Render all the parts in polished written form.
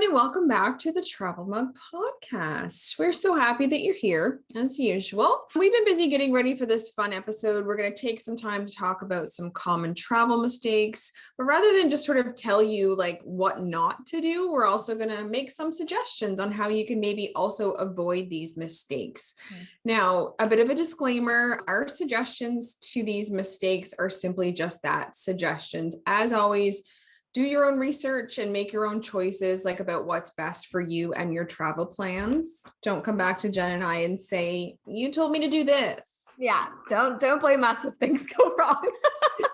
everyone, and welcome back to the Travel Mug Podcast. We're so happy that you're here, as usual. We've been busy getting ready for this fun episode. We're going to take some time to talk about some common travel mistakes, but rather than just sort of tell you like what not to do, we're also going to make some suggestions on how you can maybe also avoid these mistakes. Now, a bit of a disclaimer, our suggestions to these mistakes are simply just that, suggestions. As always, do your own research and make your own choices like about what's best for you and your travel plans. Don't come back to Jen and I and say, you told me to do this. Yeah, don't blame us if things go wrong. At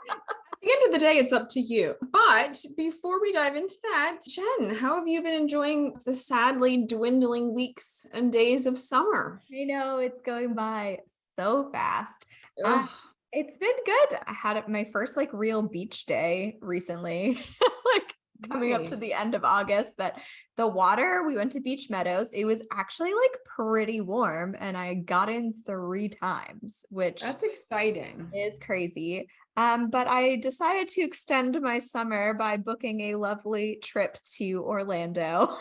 the end of the day, it's up to you. But before we dive into that, Jen, how have you been enjoying the sadly dwindling weeks and days of summer? I know it's going by so fast. It's been good. I had my first like real beach day recently, like coming up to the end of August, but the water, we went to Beach Meadows. It was actually like pretty warm and I got in 3 times, which that's exciting. Is crazy. But I decided to extend my summer by booking a lovely trip to Orlando.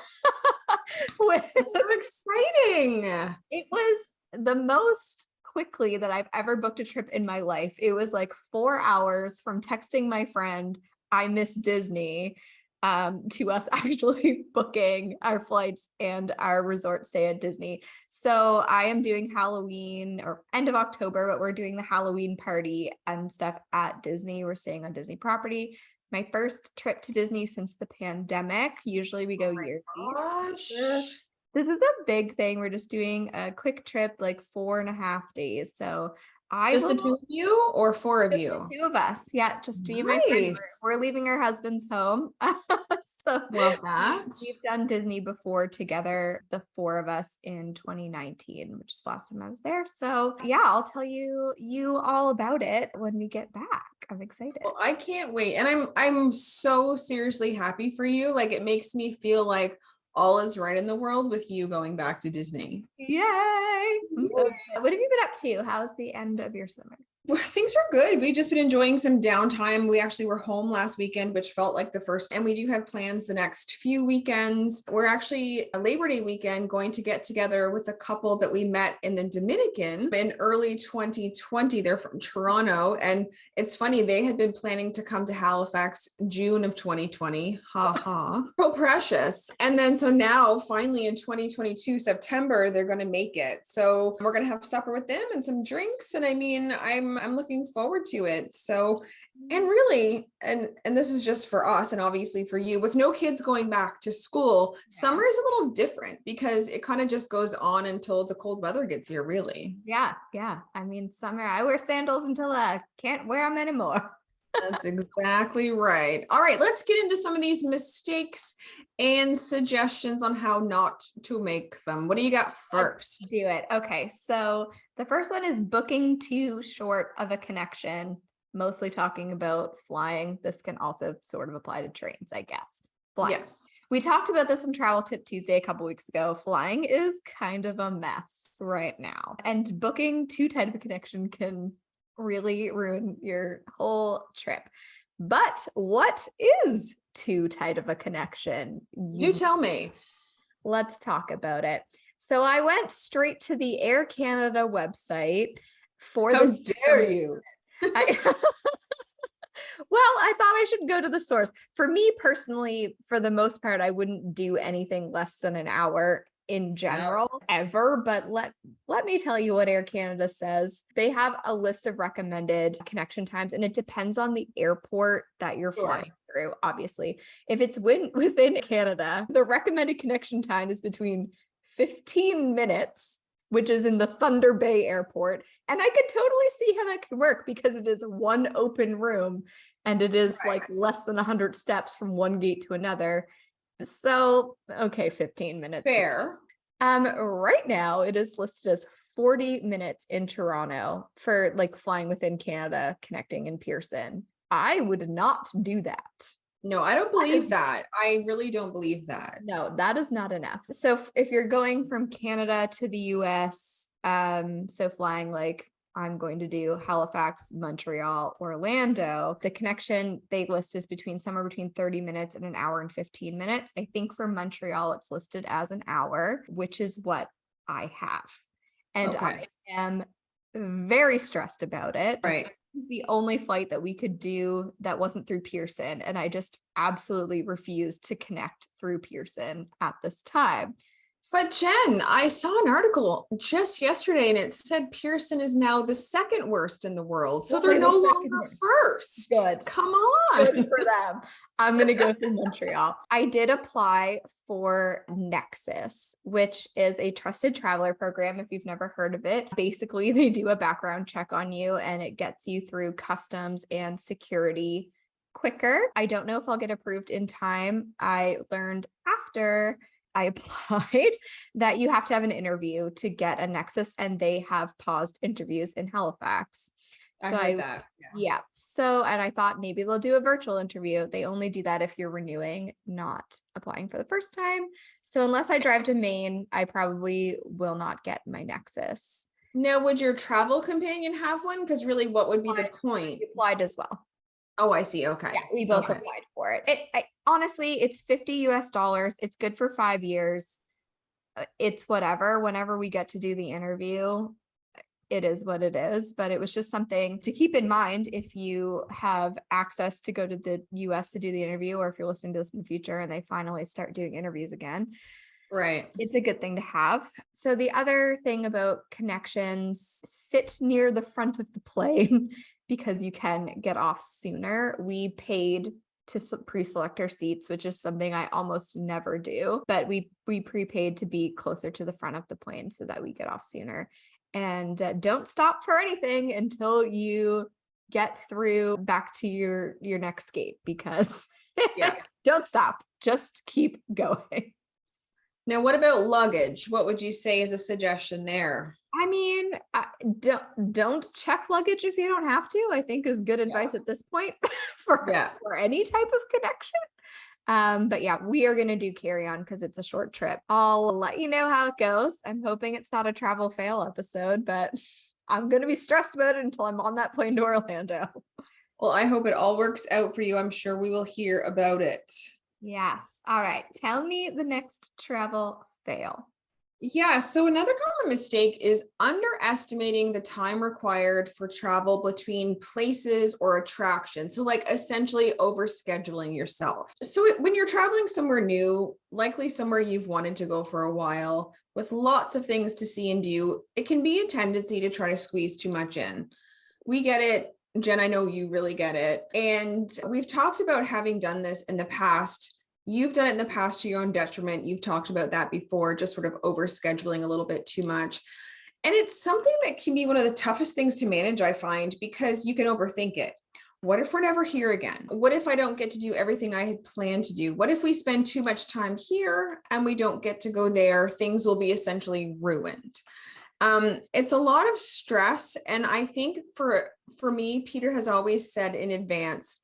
It's so exciting. It was the most quickly that I've ever booked a trip in my life. It was like 4 hours from texting my friend, I miss Disney, to us actually booking our flights and our resort stay at Disney. So I am doing Halloween or end of October, but we're doing the Halloween party and stuff at Disney. We're staying on Disney property. My first trip to Disney since the pandemic. Usually we go yearly. This is a big thing. We're just doing a quick trip, like 4.5 days. So just the 2 of you or 4 of you? The 2 of us. Yeah, just me and my friend. We're leaving our husband's home. So love that. We've done Disney before together, the 4 of us in 2019, which is the last time I was there. So yeah, I'll tell you all about it when we get back. I'm excited. Well, I can't wait. And I'm so seriously happy for you. Like it makes me feel like all is right in the world with you going back to Disney. Yay! What have you been up to? How's the end of your summer? Well, things are good. We've just been enjoying some downtime. We actually were home last weekend, which felt like the first, and we do have plans the next few weekends. We're actually a Labor Day weekend going to get together with a couple that we met in the Dominican in early 2020. They're from Toronto. And it's funny, they had been planning to come to Halifax June of 2020. Ha ha. So precious. And then so now finally in 2022, September, they're going to make it. So we're going to have supper with them and some drinks. And I mean, I'm looking forward to it. So, and really, and this is just for us and obviously for you, with no kids going back to school, summer is a little different because it kind of just goes on until the cold weather gets here, really. Yeah. I mean, summer, I wear sandals until I can't wear them anymore. That's exactly right. All right, let's get into some of these mistakes and suggestions on how not to make them. What do you got first? Let's do it. Okay, so the first one is booking too short of a connection, mostly talking about flying. This can also sort of apply to trains, I guess. Flying. Yes. We talked about this in Travel Tip Tuesday a couple weeks ago. Flying is kind of a mess right now, and booking too tight of a connection can really ruin your whole trip. But what is too tight of a connection? Do tell me. Let's talk about it. So I went straight to the Air Canada website for How dare you? Well, I thought I should go to the source. For me personally, for the most part, I wouldn't do anything less than an hour in general ever, but let me tell you what Air Canada says. They have a list of recommended connection times, and it depends on the airport that you're flying through. Obviously, if it's within Canada, the recommended connection time is between 15 minutes, which is in the Thunder Bay Airport, and I could totally see how that could work because it is one open room and it is like less than 100 steps from one gate to another. So, okay, 15 minutes. Fair. Right now it is listed as 40 minutes in Toronto for like flying within Canada, connecting in Pearson. I would not do that. No, I don't believe that. I really don't believe that. No, that is not enough. So if you're going from Canada to the US, so flying like I'm going to do Halifax, Montreal, Orlando. The connection they list is somewhere between 30 minutes and an hour and 15 minutes. I think for Montreal, it's listed as an hour, which is what I have. And I am very stressed about it. Right. The only flight that we could do that wasn't through Pearson. And I just absolutely refused to connect through Pearson at this time. But Jen, I saw an article just yesterday and it said Pearson is now the second worst in the world. So they're no longer first. Good. Come on. Good for them. I'm going to go through Montreal. I did apply for Nexus, which is a trusted traveler program. If you've never heard of it, basically they do a background check on you and it gets you through customs and security quicker. I don't know if I'll get approved in time. I learned after I applied that you have to have an interview to get a Nexus, and they have paused interviews in Halifax. I heard that. Yeah. So, and I thought maybe they'll do a virtual interview. They only do that if you're renewing, not applying for the first time. So unless I drive to Maine, I probably will not get my Nexus. Now, would your travel companion have one? Because really, what would be the point? We applied as well. Oh, I see. Okay. Yeah, we both applied for it. Honestly, it's $50 US. It's good for 5 years. It's whatever. Whenever we get to do the interview, it is what it is. But it was just something to keep in mind if you have access to go to the US to do the interview, or if you're listening to this in the future and they finally start doing interviews again. Right. It's a good thing to have. So the other thing about connections, sit near the front of the plane because you can get off sooner. We paid to pre-select our seats, which is something I almost never do, but we prepaid to be closer to the front of the plane so that we get off sooner. And don't stop for anything until you get through back to your next gate, because don't stop, just keep going. Now, what about luggage? What would you say is a suggestion there? I mean, don't check luggage if you don't have to, I think is good advice at this point for any type of connection. But yeah, we are going to do carry-on because it's a short trip. I'll let you know how it goes. I'm hoping it's not a travel fail episode, but I'm going to be stressed about it until I'm on that plane to Orlando. Well, I hope it all works out for you. I'm sure we will hear about it. Yes. All right. Tell me the next travel fail. Yeah, so another common mistake is underestimating the time required for travel between places or attractions. So like essentially overscheduling yourself. So when you're traveling somewhere new, likely somewhere you've wanted to go for a while with lots of things to see and do, it can be a tendency to try to squeeze too much in. We get it. Jen, I know you really get it. And we've talked about having done this in the past. You've done it in the past to your own detriment. You've talked about that before, just sort of overscheduling a little bit too much. And it's something that can be one of the toughest things to manage, I find, because you can overthink it. What if we're never here again? What if I don't get to do everything I had planned to do? What if we spend too much time here and we don't get to go there? Things will be essentially ruined. It's a lot of stress. And I think for me, Peter has always said in advance,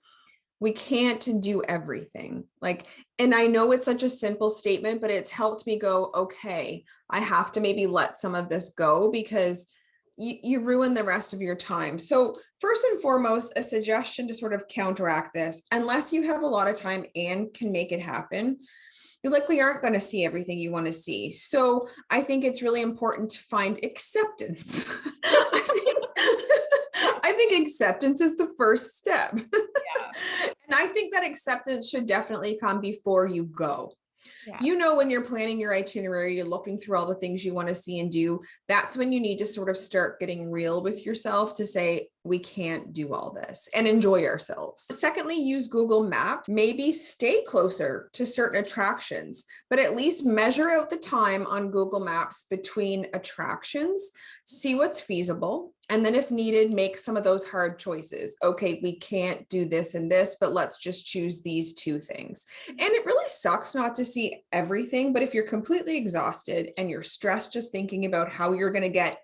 we can't do everything. And I know it's such a simple statement, but it's helped me go, okay, I have to maybe let some of this go because you ruin the rest of your time. So first and foremost, a suggestion to sort of counteract this, unless you have a lot of time and can make it happen, you likely aren't going to see everything you want to see. So I think it's really important to find acceptance. I think acceptance is the first step. And I think that acceptance should definitely come before you go. Yeah. You know, when you're planning your itinerary, you're looking through all the things you want to see and do. That's when you need to sort of start getting real with yourself to say, we can't do all this and enjoy ourselves. Secondly, use Google Maps. Maybe stay closer to certain attractions, but at least measure out the time on Google Maps between attractions, see what's feasible. And then if needed, make some of those hard choices. Okay, we can't do this and this, but let's just choose these two things. And it really sucks not to see everything, but if you're completely exhausted and you're stressed just thinking about how you're going to get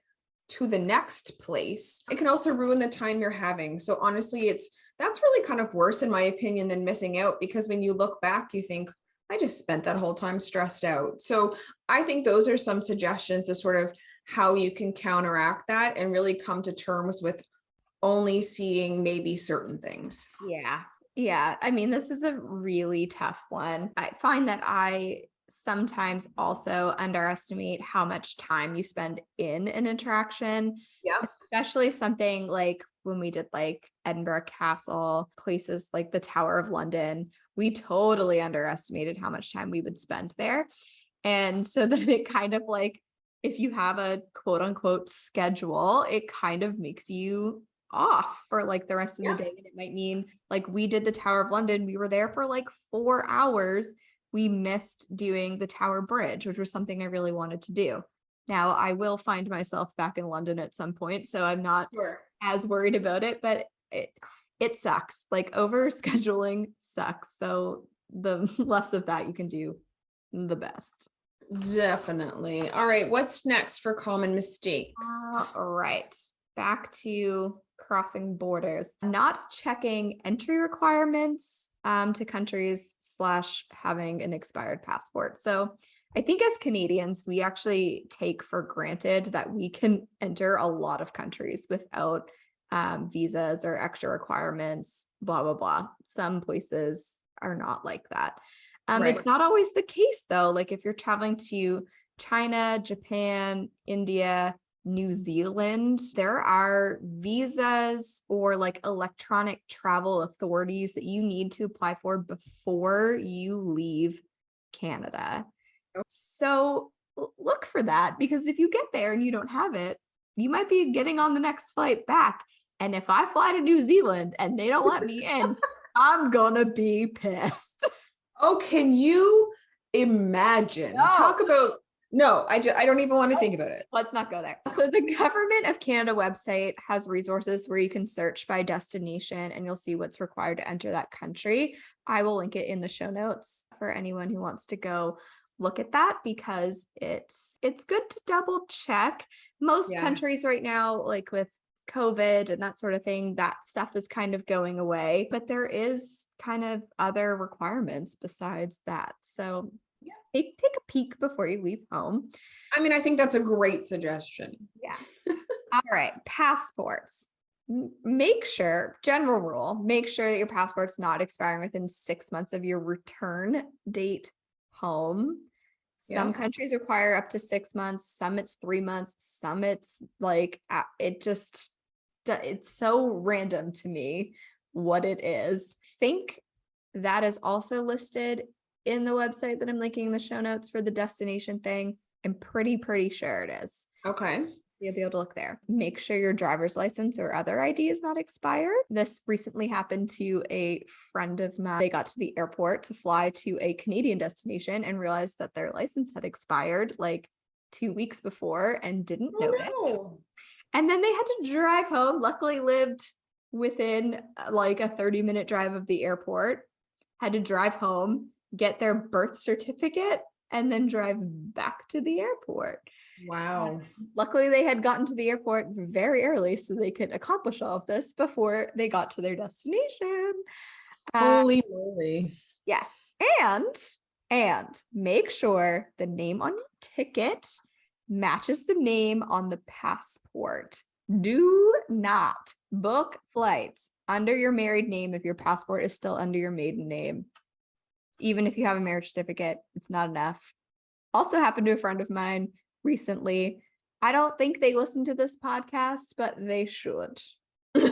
to the next place, it can also ruin the time you're having. So honestly, that's really kind of worse in my opinion than missing out, because when you look back, you think, I just spent that whole time stressed out. So I think those are some suggestions to sort of how you can counteract that and really come to terms with only seeing maybe certain things. Yeah. Yeah. I mean, this is a really tough one. I find that I sometimes also underestimate how much time you spend in an attraction, Yeah. especially something like when we did like Edinburgh Castle, places like the Tower of London. We totally underestimated how much time we would spend there. And so then it kind of like, if you have a quote unquote schedule, it kind of makes you off for like the rest of the day. And it might mean like we did the Tower of London, we were there for like 4 hours. We missed doing the Tower Bridge, which was something I really wanted to do. Now I will find myself back in London at some point, so I'm not as worried about it, but it sucks. Like over scheduling sucks. So the less of that you can do, the best. Definitely. All right. What's next for common mistakes? All right. Back to crossing borders, not checking entry requirements to countries / having an expired passport. So I think as Canadians, we actually take for granted that we can enter a lot of countries without visas or extra requirements, blah, blah, blah. Some places are not like that. Right. It's not always the case though. Like if you're traveling to China, Japan, India, New Zealand, there are visas or like electronic travel authorities that you need to apply for before you leave Canada. So look for that, because if you get there and you don't have it, you might be getting on the next flight back. And if I fly to New Zealand and they don't let me in, I'm gonna be pissed. Oh, can you imagine? No. Talk about, no, I don't even want to think about it. Let's not go there. So the Government of Canada website has resources where you can search by destination and you'll see what's required to enter that country. I will link it in the show notes for anyone who wants to go look at that, because it's good to double check. Most countries right now, like with COVID and that sort of thing, that stuff is kind of going away, but there is kind of other requirements besides that. So take a peek before you leave home. I mean, I think that's a great suggestion. Yes. All right. Passports. Make sure, general rule, make sure that your passport's not expiring within 6 months of your return date home. Some countries require up to 6 months, some it's 3 months, some it's like, it's so random to me what it is. Think that is also listed in the website that I'm linking in the show notes for the destination thing. I'm pretty sure it is. Okay. You'll be able to look there. Make sure your driver's license or other ID is not expired. This recently happened to a friend of mine. They got to the airport to fly to a Canadian destination and realized that their license had expired like 2 weeks before and didn't notice. No. And then they had to drive home. Luckily lived within like a 30-minute drive of the airport. Had to drive home, get their birth certificate, and then drive back to the airport. Wow. Luckily, they had gotten to the airport very early so they could accomplish all of this before they got to their destination. Holy moly. Yes. And make sure the name on your ticket matches the name on the passport. Do not book flights under your married name if your passport is still under your maiden name. Even if you have a marriage certificate, it's not enough. Also happened to a friend of mine recently. I don't think they listen to this podcast, but they should. In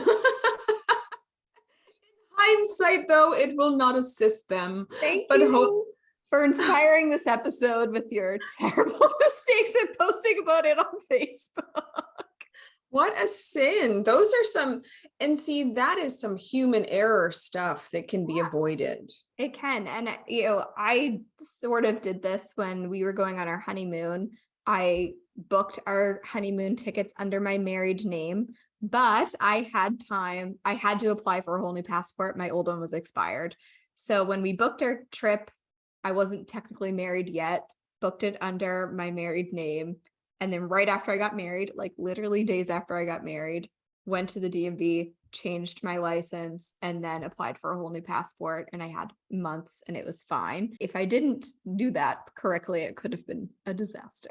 hindsight, though, it will not assist them. Thank you for inspiring this episode with your terrible mistakes and posting about it on Facebook. What a sin. Those are some, and see, that is some human error stuff that can be avoided. It can. And, I sort of did this when we were going on our honeymoon. I booked our honeymoon tickets under my married name, but I had to apply for a whole new passport. My old one was expired. So when we booked our trip, I wasn't technically married yet, booked it under my married name. And then right after I got married, like literally days after I got married, went to the DMV, changed my license, and then applied for a whole new passport. And I had months and it was fine. If I didn't do that correctly, it could have been a disaster.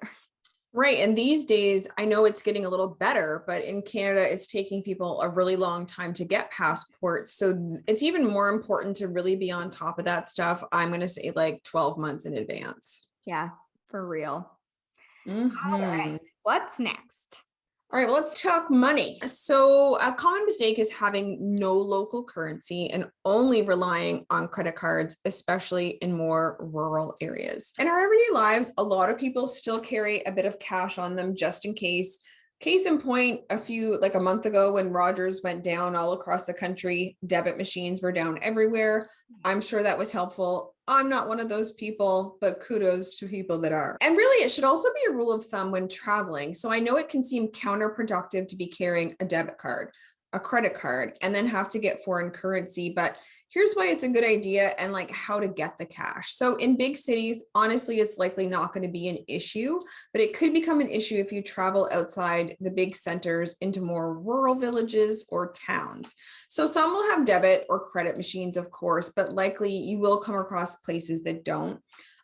Right. And these days, I know it's getting a little better, but in Canada, it's taking people a really long time to get passports. So it's even more important to really be on top of that stuff. I'm going to say like 12 months in advance. Yeah, for real. All right. Mhm. What's next? All right, well, let's talk money. So, a common mistake is having no local currency and only relying on credit cards, especially in more rural areas. In our everyday lives, a lot of people still carry a bit of cash on them just in case. Case in point, like a month ago when Rogers went down all across the country, debit machines were down everywhere. I'm sure that was helpful. I'm not one of those people, but kudos to people that are. And really, it should also be a rule of thumb when traveling. So I know it can seem counterproductive to be carrying a debit card, a credit card, and then have to get foreign currency. But here's why it's a good idea and like how to get the cash. So in big cities, honestly, it's likely not going to be an issue, but it could become an issue if you travel outside the big centers into more rural villages or towns. So some will have debit or credit machines, of course, but likely you will come across places that don't.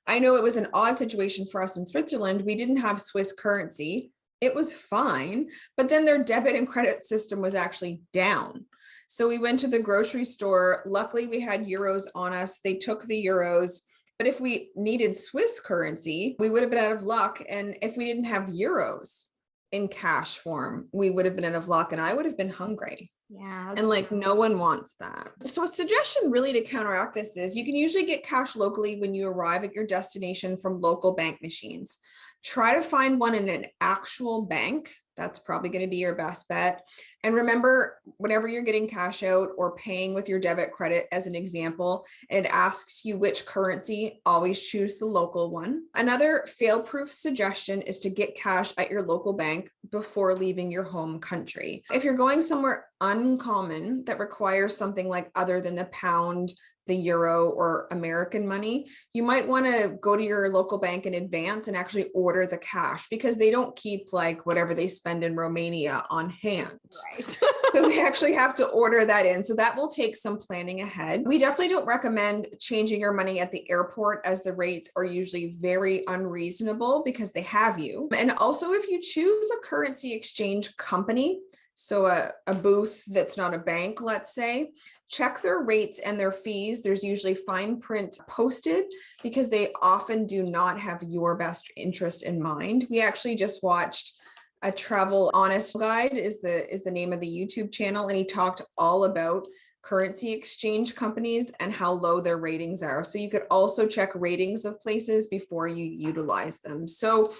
I know it was an odd situation for us in Switzerland. We didn't have Swiss currency. It was fine, but then their debit and credit system was actually down. So we went to the grocery store. Luckily, we had euros on us. They took the euros. But if we needed Swiss currency, we would have been out of luck. And if we didn't have euros in cash form, we would have been out of luck and I would have been hungry. Yeah. And like no one wants that. So a suggestion really to counteract this is you can usually get cash locally when you arrive at your destination from local bank machines. Try to find one in an actual bank. That's probably going to be your best bet. And remember, whenever you're getting cash out or paying with your debit credit, as an example, it asks you which currency, always choose the local one. Another fail-proof suggestion is to get cash at your local bank before leaving your home country. If you're going somewhere uncommon that requires something like other than the pound, the euro, or American money, you might want to go to your local bank in advance and actually order the cash because they don't keep like whatever they spend in Romania on hand. Right. So they actually have to order that in. So that will take some planning ahead. We definitely don't recommend changing your money at the airport as the rates are usually very unreasonable because they have you. And also if you choose a currency exchange company, so a booth that's not a bank, let's say, check their rates and their fees. There's usually fine print posted because they often do not have your best interest in mind. We actually just watched a Travel Honest Guide is the name of the YouTube channel, and he talked all about currency exchange companies and how low their ratings are. So you could also check ratings of places before you utilize them. So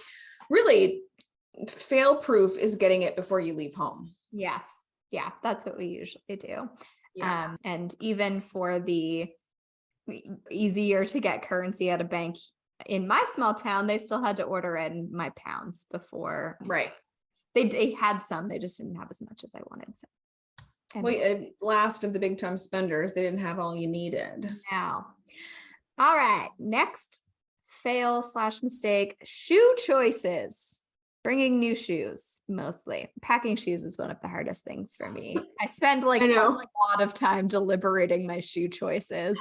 really, fail proof is getting it before you leave home. Yes. Yeah, that's what we usually do. Yeah. And even for the easier to get currency at a bank in my small town, they still had to order in my pounds before. Right. They had some, they just didn't have as much as I wanted. So. Well, last of the big time spenders, they didn't have all you needed. Now, all right, next fail /mistake, shoe choices. Bringing new shoes. Mostly packing shoes is one of the hardest things for me. I spend like a lot of time deliberating my shoe choices.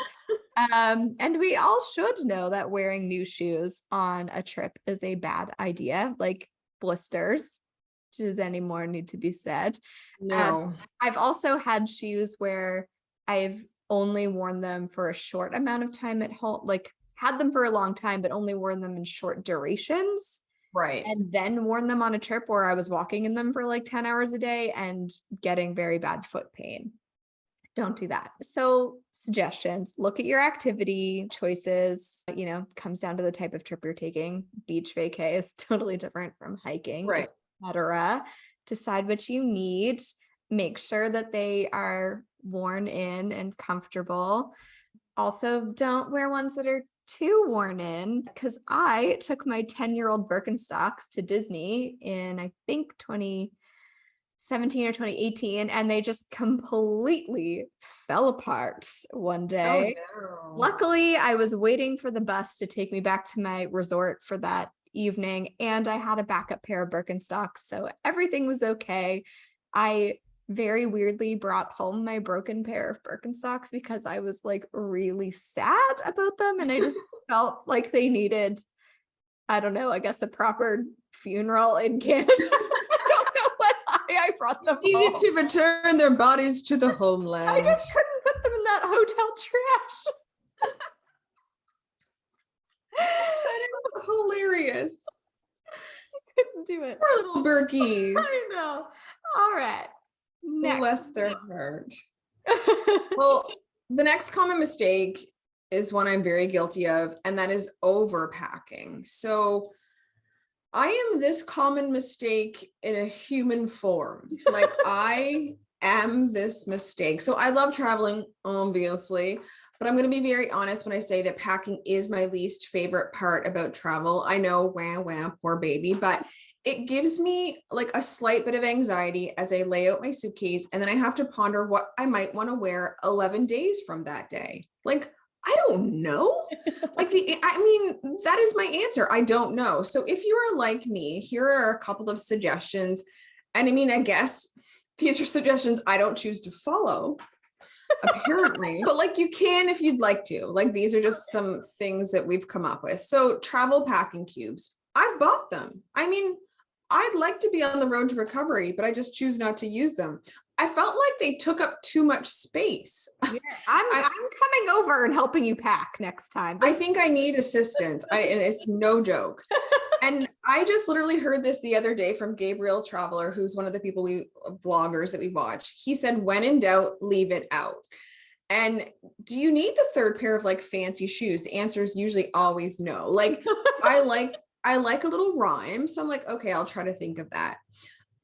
And we all should know that wearing new shoes on a trip is a bad idea, like blisters. Does any more need to be said? No. I've also had shoes where I've only worn them for a short amount of time at home, like had them for a long time, but only worn them in short durations. Right. And then worn them on a trip where I was walking in them for like 10 hours a day and getting very bad foot pain. Don't do that. So suggestions, look at your activity choices, comes down to the type of trip you're taking. Beach vacay is totally different from hiking, right, etc. Decide what you need. Make sure that they are worn in and comfortable. Also, don't wear ones that are too worn in, because I took my 10-year-old Birkenstocks to Disney in, I think, 2017 or 2018, and they just completely fell apart one day. Oh, no. Luckily, I was waiting for the bus to take me back to my resort for that evening, and I had a backup pair of Birkenstocks, so everything was okay. I very weirdly brought home my broken pair of Birkenstocks because I was like really sad about them, and I just felt like they needed I don't know, I guess a proper funeral in Canada. I don't know I brought them Needed home. to return their bodies to the I homeland. just couldn't put them in that hotel trash. That is hilarious. Couldn't do it. Poor little Berkeys. I know. All right. Next. Bless their heart. Well, the next common mistake is one I'm very guilty of, and that is overpacking. So I am this common mistake in a human form. Like I am this mistake. So I love traveling, obviously, but I'm going to be very honest when I say that packing is my least favorite part about travel. I know, wah, poor baby, but it gives me like a slight bit of anxiety as I lay out my suitcase and then I have to ponder what I might want to wear 11 days from that day. Like, I don't know. That is my answer. I don't know. So if you are like me, here are a couple of suggestions. And I mean, I guess these are suggestions I don't choose to follow, apparently, but like you can if you'd like to. Like these are just some things that we've come up with. So travel packing cubes, I've bought them. I mean, I'd like to be on the road to recovery, but I just choose not to use them. I felt like they took up too much space. Yeah, I'm coming over and helping you pack next time. I think I need assistance. And it's no joke. And I just literally heard this the other day from Gabriel Traveler, who's one of the people vloggers that we watch. He said, when in doubt, leave it out. And do you need the third pair of like fancy shoes? The answer is usually always no. Like I like a little rhyme. So I'm like, okay, I'll try to think of that.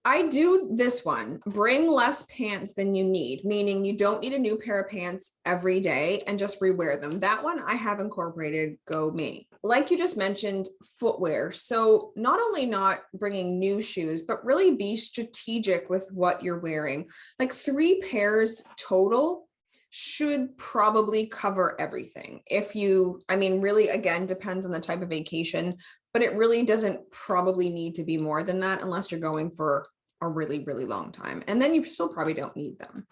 I do this one, bring less pants than you need, meaning you don't need a new pair of pants every day and just rewear them. That one I have incorporated, go me. Like you just mentioned, footwear. So not only not bringing new shoes, but really be strategic with what you're wearing. Like 3 pairs total should probably cover everything. Really, again, depends on the type of vacation, but it really doesn't probably need to be more than that unless you're going for a really, really long time. And then you still probably don't need them.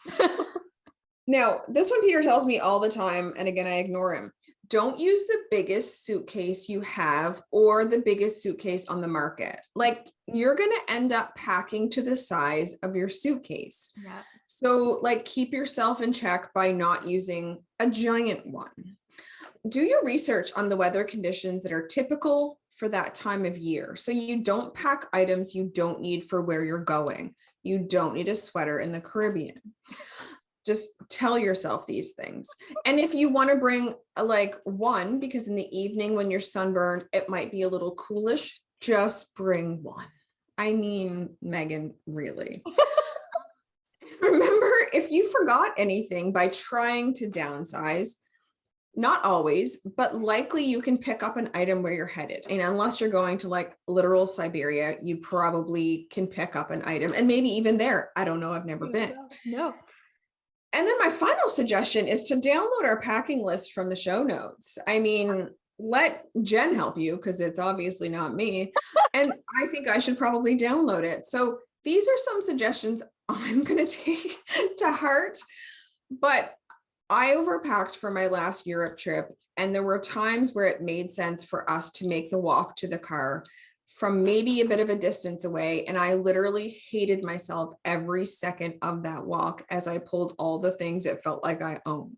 Now, this one Peter tells me all the time, and again, I ignore him. Don't use the biggest suitcase you have or the biggest suitcase on the market. Like you're going to end up packing to the size of your suitcase. Yeah. So like keep yourself in check by not using a giant one. Do your research on the weather conditions that are typical for that time of year. So you don't pack items you don't need for where you're going. You don't need a sweater in the Caribbean. Just tell yourself these things. And if you want to bring like one, because in the evening when you're sunburned, it might be a little coolish, just bring one. I mean, Megan, really. Remember, if you forgot anything by trying to downsize, not always, but likely you can pick up an item where you're headed. And unless you're going to like literal Siberia, you probably can pick up an item. And maybe even there, I don't know, I've never been. No. And then my final suggestion is to download our packing list from the show notes. I mean, let Jen help you because it's obviously not me. And I think I should probably download it. So these are some suggestions I'm going to take to heart, but I overpacked for my last Europe trip, and there were times where it made sense for us to make the walk to the car from maybe a bit of a distance away. And I literally hated myself every second of that walk as I pulled all the things it felt like I owned.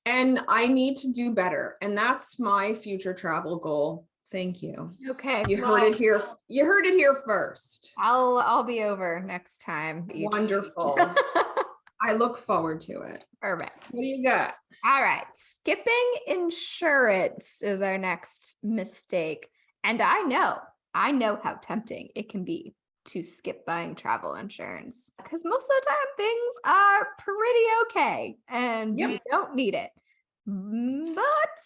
And I need to do better. And that's my future travel goal. Thank you. Okay. You heard it here. You heard it here first. I'll be over next time. Wonderful. I look forward to it. Perfect. What do you got? All right. Skipping insurance is our next mistake. And I know how tempting it can be to skip buying travel insurance because most of the time things are pretty okay and you don't need it. But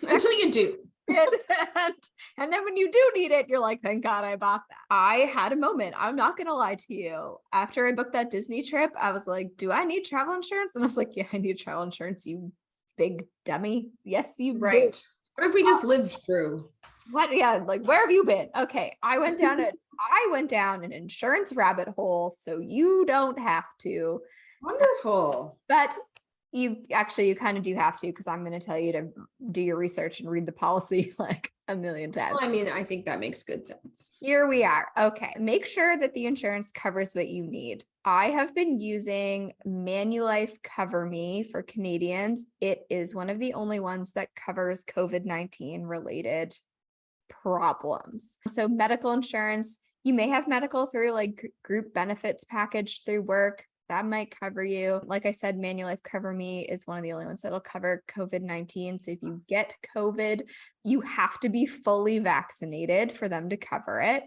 until you do. And then when you do need it, you're like, thank God I bought that. I had a moment. I'm not going to lie to you. After I booked that Disney trip, I was like, do I need travel insurance? And I was like, yeah, I need travel insurance, you big dummy. Yes, you right. do. What if we just lived through? What? Yeah. Like, where have you been? Okay. I went down an insurance rabbit hole. So you don't have to. Wonderful. But You kind of do have to, because I'm going to tell you to do your research and read the policy like a million times. Well, I mean, I think that makes good sense. Here we are. Okay. Make sure that the insurance covers what you need. I have been using Manulife Cover Me for Canadians. It is one of the only ones that covers COVID-19 related problems. So medical insurance, you may have medical through like group benefits package through work. That might cover you. Like I said, Manulife Cover Me is one of the only ones that'll cover COVID-19. So if you get COVID, you have to be fully vaccinated for them to cover it.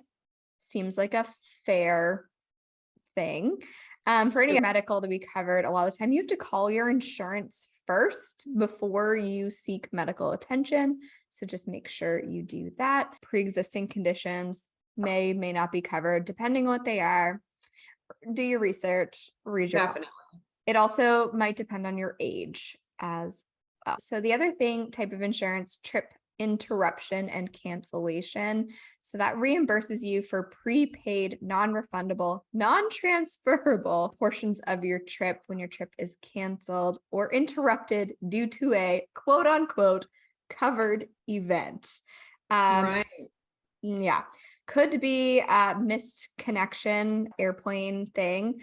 Seems like a fair thing. For any medical to be covered, a lot of the time you have to call your insurance first before you seek medical attention. So just make sure you do that. Pre-existing conditions may not be covered depending on what they are. Do your research, read your Definitely. It also might depend on your age as well. So the other type of insurance, trip interruption and cancellation. So that reimburses you for prepaid, non-refundable, non-transferable portions of your trip when your trip is canceled or interrupted due to a quote unquote covered event. Right. Yeah. Could be missed connection, airplane thing,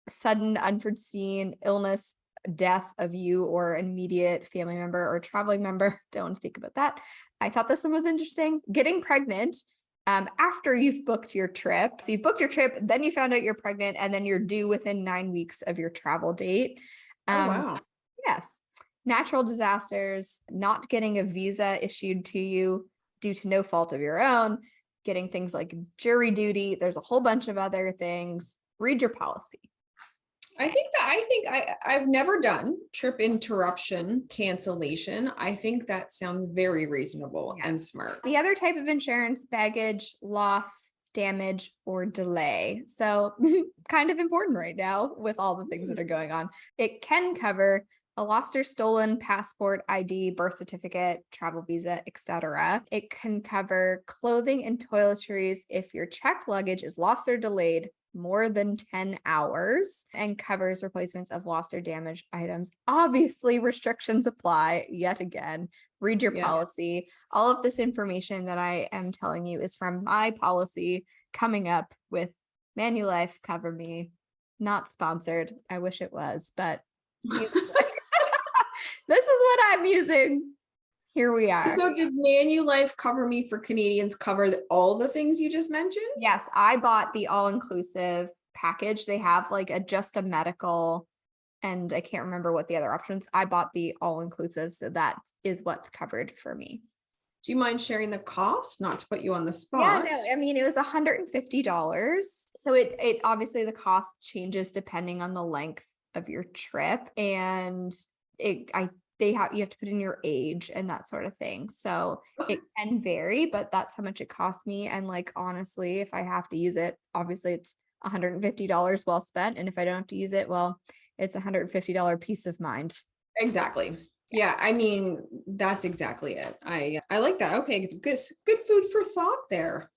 sudden unforeseen illness, death of you or an immediate family member or traveling member. Don't think about that. I thought this one was interesting. Getting pregnant after you've booked your trip. So you've booked your trip, then you found out you're pregnant, and then you're due within 9 weeks of your travel date. Oh, wow. Yes. Natural disasters, not getting a visa issued to you due to no fault of your own, getting things like jury duty. There's a whole bunch of other things. Read your policy. I've never done trip interruption cancellation. I think that sounds very reasonable and smart. The other type of insurance, baggage, loss, damage, or delay. So kind of important right now with all the things that are going on. It can cover a lost or stolen passport, ID, birth certificate, travel visa, etc. It can cover clothing and toiletries if your checked luggage is lost or delayed more than 10 hours, and covers replacements of lost or damaged items. Obviously, restrictions apply yet again. Read your policy. All of this information that I am telling you is from my policy coming up with Manulife Cover Me. Not sponsored. I wish it was, but this is what I'm using. Here we are. So did Manulife Cover Me for Canadians cover all the things you just mentioned? Yes, I bought the all-inclusive package. They have like just a medical, and I can't remember what the other options. I bought the all-inclusive, so that is what's covered for me. Do you mind sharing the cost? Not to put you on the spot. Yeah, no, I mean, it was $150. So it obviously the cost changes depending on the length of your trip, and you have to put in your age and that sort of thing. So it can vary, but that's how much it cost me. And like, honestly, if I have to use it, obviously it's $150 well spent. And if I don't have to use it, well, it's $150 peace of mind. Exactly. Yeah. I mean, that's exactly it. I like that. Okay. Good food for thought there.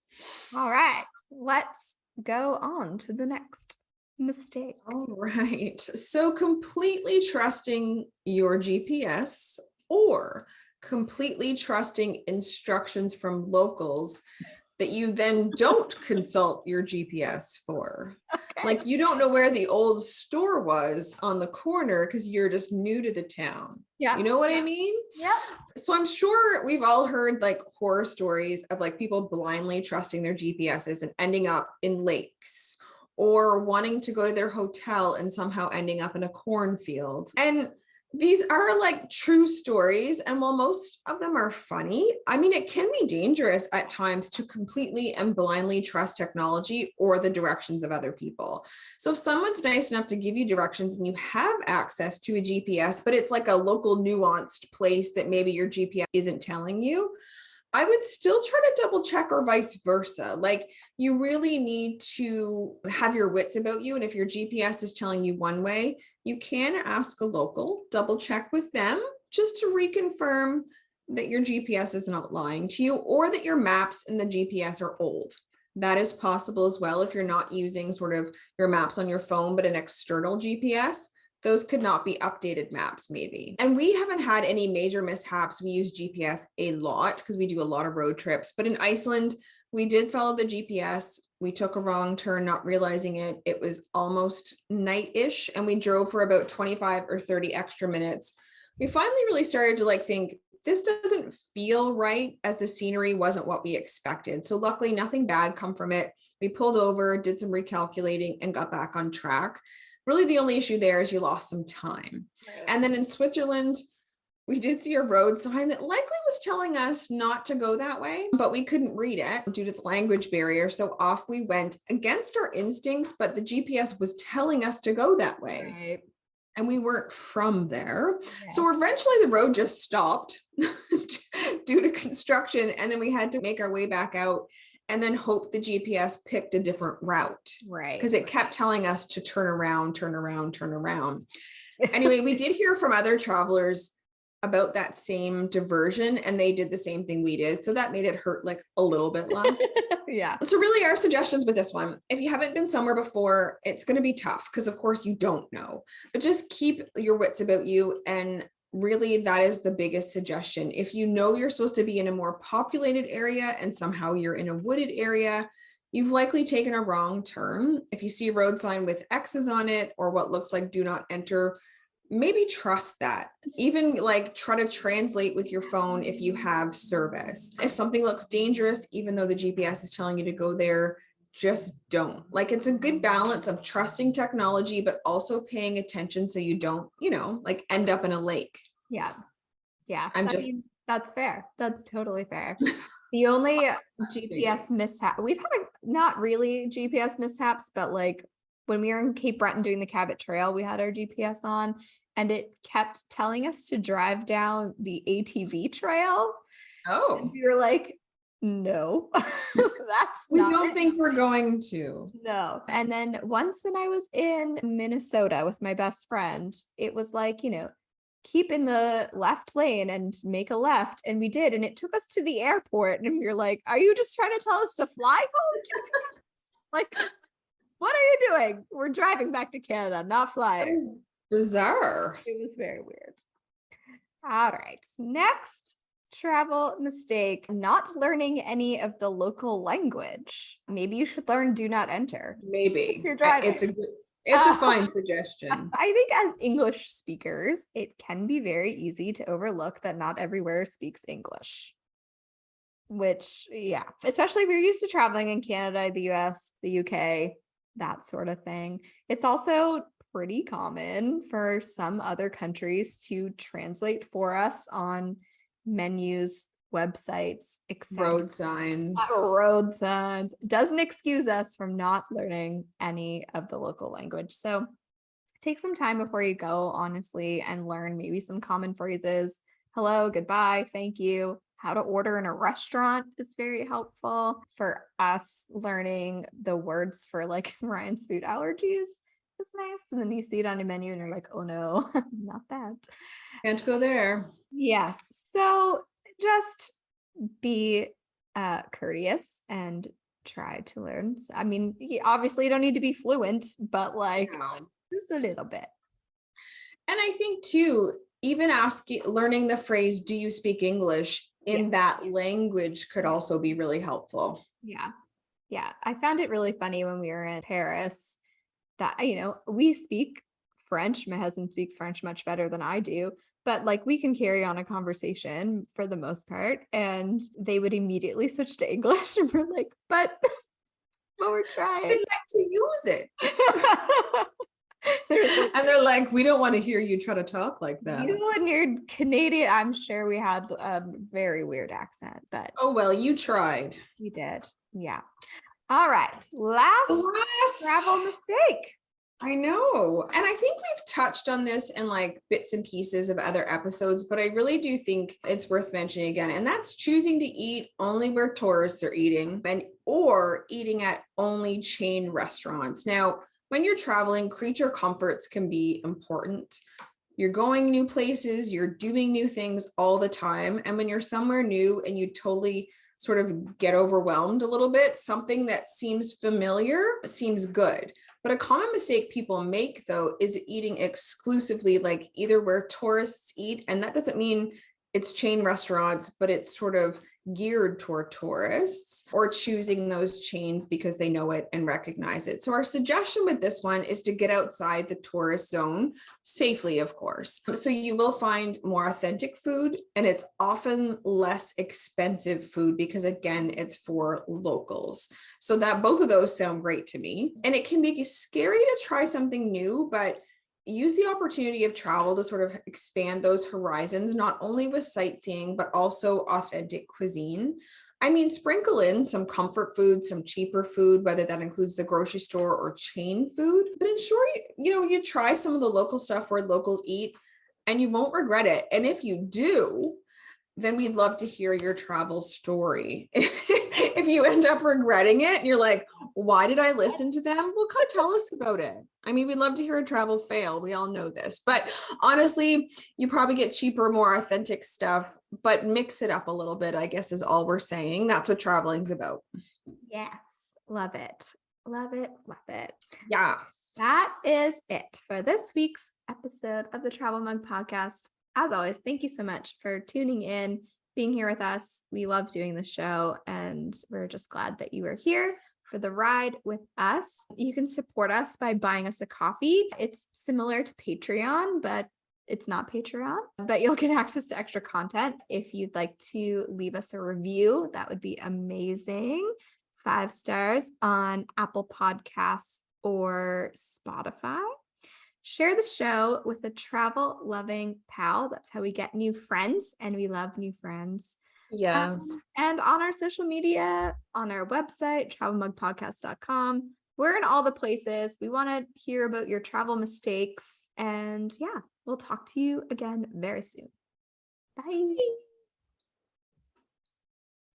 All right. Let's go on to the next mistake. All right. So completely trusting your GPS or completely trusting instructions from locals that you then don't consult your GPS for. Okay. Like you don't know where the old store was on the corner because you're just new to the town. Yeah. You know what I mean? Yeah. So I'm sure we've all heard like horror stories of like people blindly trusting their GPSs and ending up in lakes, or wanting to go to their hotel and somehow ending up in a cornfield. And these are like true stories. And while most of them are funny, I mean, it can be dangerous at times to completely and blindly trust technology or the directions of other people. So if someone's nice enough to give you directions and you have access to a GPS, but it's like a local nuanced place that maybe your GPS isn't telling you, I would still try to double check, or vice versa. Like you really need to have your wits about you. And if your GPS is telling you one way, you can ask a local, double check with them just to reconfirm that your GPS is not lying to you, or that your maps and the GPS are old. That is possible as well. If you're not using sort of your maps on your phone, but an external GPS, those could not be updated maps maybe. And we haven't had any major mishaps. We use GPS a lot because we do a lot of road trips, but in Iceland, we did follow the GPS. We took a wrong turn, not realizing it. It was almost night-ish, and we drove for about 25 or 30 extra minutes. We finally really started to think, this doesn't feel right, as the scenery wasn't what we expected. So luckily nothing bad come from it. We pulled over, did some recalculating, and got back on track. Really the only issue there is you lost some time. Right. And then in Switzerland, we did see a road sign that likely was telling us not to go that way, but we couldn't read it due to the language barrier. So off we went against our instincts, but the GPS was telling us to go that way. Right. And we weren't from there. Yeah. So eventually the road just stopped due to construction. And then we had to make our way back out and then hope the GPS picked a different route. Right. Because it kept telling us to turn around, turn around, turn around. Anyway, we did hear from other travelers about that same diversion, and they did the same thing we did. So that made it hurt a little bit less. Yeah. So really our suggestions with this one, if you haven't been somewhere before, it's going to be tough because of course you don't know, but just keep your wits about you. And really that is the biggest suggestion. If you know you're supposed to be in a more populated area and somehow you're in a wooded area, you've likely taken a wrong turn. If you see a road sign with X's on it or what looks like do not enter, maybe trust that. Even try to translate with your phone if you have service. If something looks dangerous, even though the GPS is telling you to go there, just don't. It's a good balance of trusting technology, but also paying attention so you don't, end up in a lake. Yeah. Yeah. I mean, that's fair. That's totally fair. The only GPS mishap, we've had not really GPS mishaps, but when we were in Cape Breton doing the Cabot Trail, we had our GPS on and it kept telling us to drive down the ATV trail. Oh. And we were like, no, we don't think we're going to. No. And then once when I was in Minnesota with my best friend, it was keep in the left lane and make a left. And we did. And it took us to the airport. And we were like, are you just trying to tell us to fly home? What are you doing? We're driving back to Canada, not flying. That is bizarre. It was very weird. All right. Next travel mistake, not learning any of the local language. Maybe you should learn do not enter. Maybe. If you're driving. It's a fine suggestion. I think as English speakers, it can be very easy to overlook that not everywhere speaks English. Which, yeah, especially if you're used to traveling in Canada, the US, the UK, that sort of thing. It's also pretty common for some other countries to translate for us on menus, websites, etc. Road signs. Road signs. Doesn't excuse us from not learning any of the local language. So take some time before you go, honestly, and learn maybe some common phrases. Hello, goodbye, thank you. How to order in a restaurant is very helpful. For us, learning the words for Ryan's food allergies is nice. And then you see it on a menu and you're like, oh no, not that. Can't go there. Yes. So just be courteous and try to learn. I mean, obviously you don't need to be fluent, but just a little bit. And I think too, even learning the phrase, do you speak English in that language could also be really helpful. Yeah. Yeah. I found it really funny when we were in Paris that, we speak French. My husband speaks French much better than I do, but we can carry on a conversation for the most part, and they would immediately switch to English and we're like, but we're trying. I'd like to use it. And they're like, we don't want to hear you try to talk like that. You and your Canadian, I'm sure we had a very weird accent, but oh well, you tried. You did. Yeah. All right. Last travel mistake. I know. And I think we've touched on this in bits and pieces of other episodes, but I really do think it's worth mentioning again. And that's choosing to eat only where tourists are eating or eating at only chain restaurants. Now, when you're traveling, creature comforts can be important. You're going new places, you're doing new things all the time. And when you're somewhere new and you totally sort of get overwhelmed a little bit, something that seems familiar seems good. But a common mistake people make, though, is eating exclusively like either where tourists eat, and that doesn't mean it's chain restaurants, but it's sort of geared toward tourists, or choosing those chains because they know it and recognize it. So our suggestion with this one is to get outside the tourist zone safely, of course. So you will find more authentic food, and it's often less expensive food because, again, it's for locals. So that both of those sound great to me. And it can be scary to try something new, but use the opportunity of travel to sort of expand those horizons, not only with sightseeing, but also authentic cuisine. I mean, sprinkle in some comfort food, some cheaper food, whether that includes the grocery store or chain food, but ensure you try some of the local stuff where locals eat, and you won't regret it. And if you do, then we'd love to hear your travel story. If you end up regretting it and you're like, why did I listen to them? Well, come tell us about it. I mean, we'd love to hear a travel fail. We all know this, but honestly, you probably get cheaper, more authentic stuff, but mix it up a little bit, I guess, is all we're saying. That's what traveling's about. Yes. Love it. Love it. Love it. Yeah. That is it for this week's episode of the Travel Mug Podcast. As always, thank you so much for tuning in, being here with us. We love doing the show, and we're just glad that you are here for the ride with us. You can support us by buying us a coffee. It's similar to Patreon, but it's not Patreon, but you'll get access to extra content. If you'd like to leave us a review, that would be amazing. 5 stars on Apple Podcasts or Spotify. Share the show with a travel-loving pal. That's how we get new friends, and we love new friends. Yes. And on our social media, on our website, travelmugpodcast.com. We're in all the places. We want to hear about your travel mistakes. And yeah, we'll talk to you again very soon. Bye.